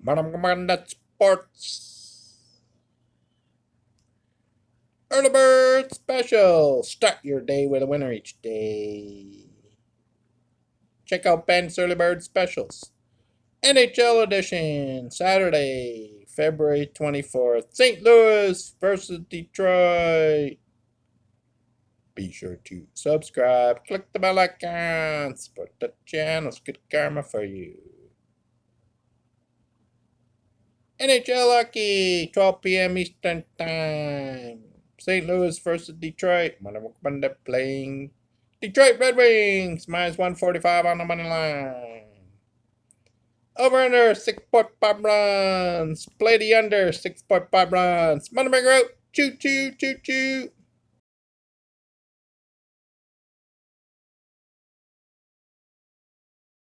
That sports. Early Bird Special. Start your day with a winner each day. Check out Ben's Early Bird Specials. NHL Edition. Saturday, February 24th. St. Louis versus Detroit. Be sure to subscribe. Click the bell icon. Support the channel. It's good karma for you. NHL hockey, 12 p.m. Eastern Time. St. Louis versus Detroit. When they're playing Detroit Red Wings, minus 145 on the money line. Over under 6.5 runs. Play the under 6.5 runs. Money maker out. Choo choo choo choo.